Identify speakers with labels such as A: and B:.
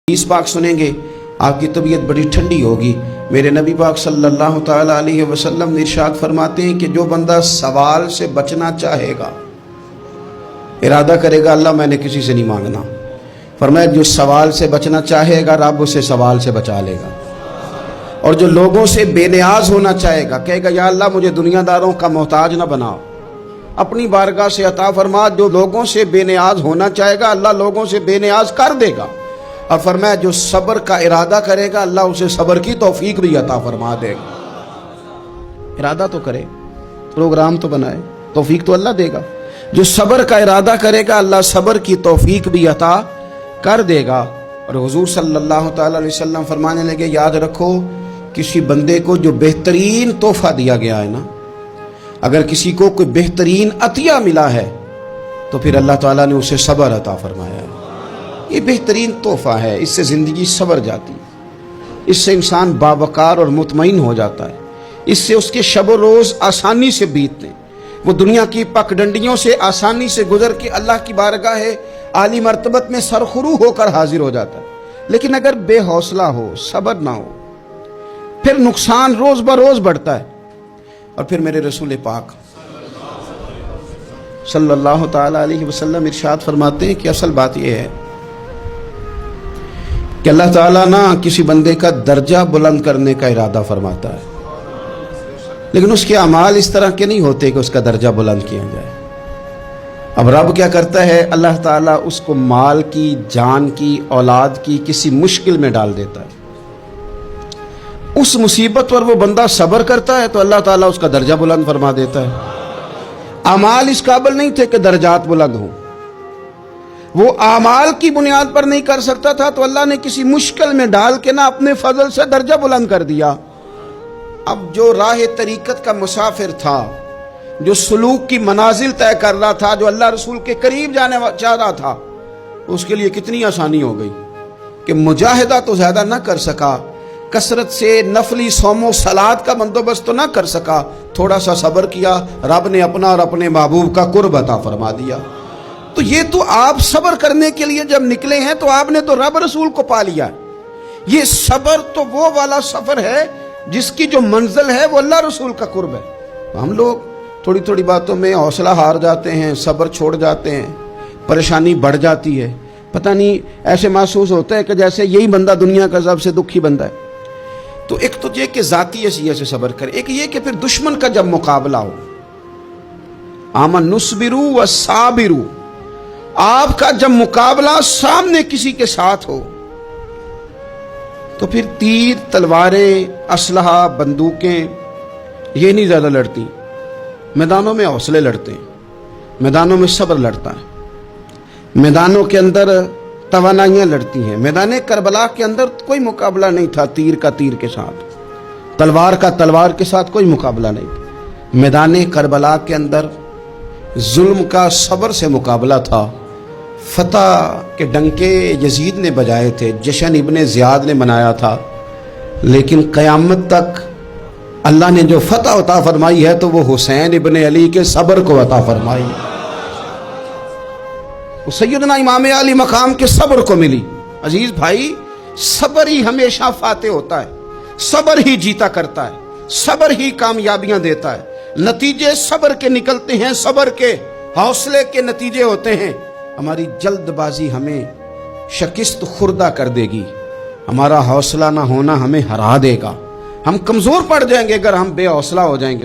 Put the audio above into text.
A: حدیث پاک سنیں گے آپ کی طبیعت بڑی ٹھنڈی ہوگی۔ میرے نبی پاک صلی اللہ تعالیٰ علیہ وسلم ارشاد فرماتے ہیں کہ جو بندہ سوال سے بچنا چاہے گا، ارادہ کرے گا اللہ میں نے کسی سے نہیں مانگنا، فرمایا جو سوال سے بچنا چاہے گا رب اسے سوال سے بچا لے گا، اور جو لوگوں سے بے نیاز ہونا چاہے گا کہے گا یا اللہ مجھے دنیا داروں کا محتاج نہ بناؤ، اپنی بارگاہ سے عطا فرما۔ جو لوگوں سے بے نیاز ہونا چاہے گا اللہ لوگوں سے بے نیاز کر دے گا، اور فرمایا جو صبر کا ارادہ کرے گا اللہ اسے صبر کی توفیق بھی عطا فرما دے گا۔ ارادہ تو کرے، پروگرام تو بنائے، توفیق تو اللہ دے گا۔ جو صبر کا ارادہ کرے گا اللہ صبر کی توفیق بھی عطا کر دے گا۔ اور حضور صلی اللہ تعالی علیہ وسلم فرمانے لگے یاد رکھو کسی بندے کو جو بہترین تحفہ دیا گیا ہے نا، اگر کسی کو کوئی بہترین عطیہ ملا ہے تو پھر اللہ تعالیٰ نے اسے صبر عطا فرمایا ہے۔ یہ بہترین تحفہ ہے، اس سے زندگی سنور جاتی ہے، اس سے انسان باوقار اور مطمئن ہو جاتا ہے، اس سے اس کے شب و روز آسانی سے بیتتے ہیں، وہ دنیا کی پگڈنڈیوں سے آسانی سے گزر کے اللہ کی بارگاہ عالی مرتبت میں سرخرو ہو کر حاضر ہو جاتا ہے۔ لیکن اگر بے حوصلہ ہو، صبر نہ ہو، پھر نقصان روز بروز بڑھتا ہے۔ اور پھر میرے رسول پاک صلی اللہ تعالی علیہ وسلم ارشاد فرماتے ہیں کہ اصل بات یہ ہے کہ اللہ تعالیٰ نہ کسی بندے کا درجہ بلند کرنے کا ارادہ فرماتا ہے، لیکن اس کے اعمال اس طرح کے نہیں ہوتے کہ اس کا درجہ بلند کیا جائے۔ اب رب کیا کرتا ہے، اللہ تعالیٰ اس کو مال کی، جان کی، اولاد کی کسی مشکل میں ڈال دیتا ہے، اس مصیبت پر وہ بندہ صبر کرتا ہے تو اللہ تعالیٰ اس کا درجہ بلند فرما دیتا ہے۔ اعمال اس قابل نہیں تھے کہ درجات بلند ہوں، وہ اعمال کی بنیاد پر نہیں کر سکتا تھا تو اللہ نے کسی مشکل میں ڈال کے نا اپنے فضل سے درجہ بلند کر دیا۔ اب جو راہ طریقت کا مسافر تھا، جو سلوک کی منازل طے کر رہا تھا، جو اللہ رسول کے قریب جانے چاہ رہا تھا، اس کے لیے کتنی آسانی ہو گئی کہ مجاہدہ تو زیادہ نہ کر سکا، کثرت سے نفلی صوم و صلات کا بندوبست تو نہ کر سکا، تھوڑا سا صبر کیا، رب نے اپنا اور اپنے محبوب کا قرب عطا فرما دیا۔ تو یہ تو آپ صبر کرنے کے لیے جب نکلے ہیں تو آپ نے تو رب رسول کو پا لیا ہے۔ یہ صبر تو وہ والا سفر ہے جس کی جو منزل ہے وہ اللہ رسول کا قرب ہے۔ ہم لوگ تھوڑی تھوڑی باتوں میں حوصلہ ہار جاتے ہیں، صبر چھوڑ جاتے ہیں، پریشانی بڑھ جاتی ہے، پتہ نہیں ایسے محسوس ہوتا ہے کہ جیسے یہی بندہ دنیا کا سب سے دکھی بندہ ہے۔ تو ایک تو یہ کہ ذاتی حیثیت سے صبر کرے، ایک یہ کہ پھر دشمن کا جب مقابلہ ہو، آمن نصبرو و صابرو، آپ کا جب مقابلہ سامنے کسی کے ساتھ ہو تو پھر تیر، تلواریں، اسلحہ، بندوقیں یہ نہیں زیادہ لڑتی، میدانوں میں حوصلے لڑتے ہیں، میدانوں میں صبر لڑتا ہے، میدانوں کے اندر توانائیاں لڑتی ہیں۔ میدان کربلا کے اندر کوئی مقابلہ نہیں تھا تیر کا تیر کے ساتھ، تلوار کا تلوار کے ساتھ کوئی مقابلہ نہیں تھا۔ میدان کربلا کے اندر ظلم کا صبر سے مقابلہ تھا۔ فتح کے ڈنکے یزید نے بجائے تھے، جشن ابن زیاد نے منایا تھا، لیکن قیامت تک اللہ نے جو فتح عطا فرمائی ہے تو وہ حسین ابن علی کے صبر کو عطا فرمائی ہے، وہ سیدنا امام علی مقام کے صبر کو ملی۔ عزیز بھائی، صبر ہی ہمیشہ فاتح ہوتا ہے، صبر ہی جیتا کرتا ہے، صبر ہی کامیابیاں دیتا ہے، نتیجے صبر کے نکلتے ہیں، صبر کے، حوصلے کے نتیجے ہوتے ہیں۔ ہماری جلد بازی ہمیں شکست خوردہ کر دے گی، ہمارا حوصلہ نہ ہونا ہمیں ہرا دے گا، ہم کمزور پڑ جائیں گے اگر ہم بے حوصلہ ہو جائیں گے۔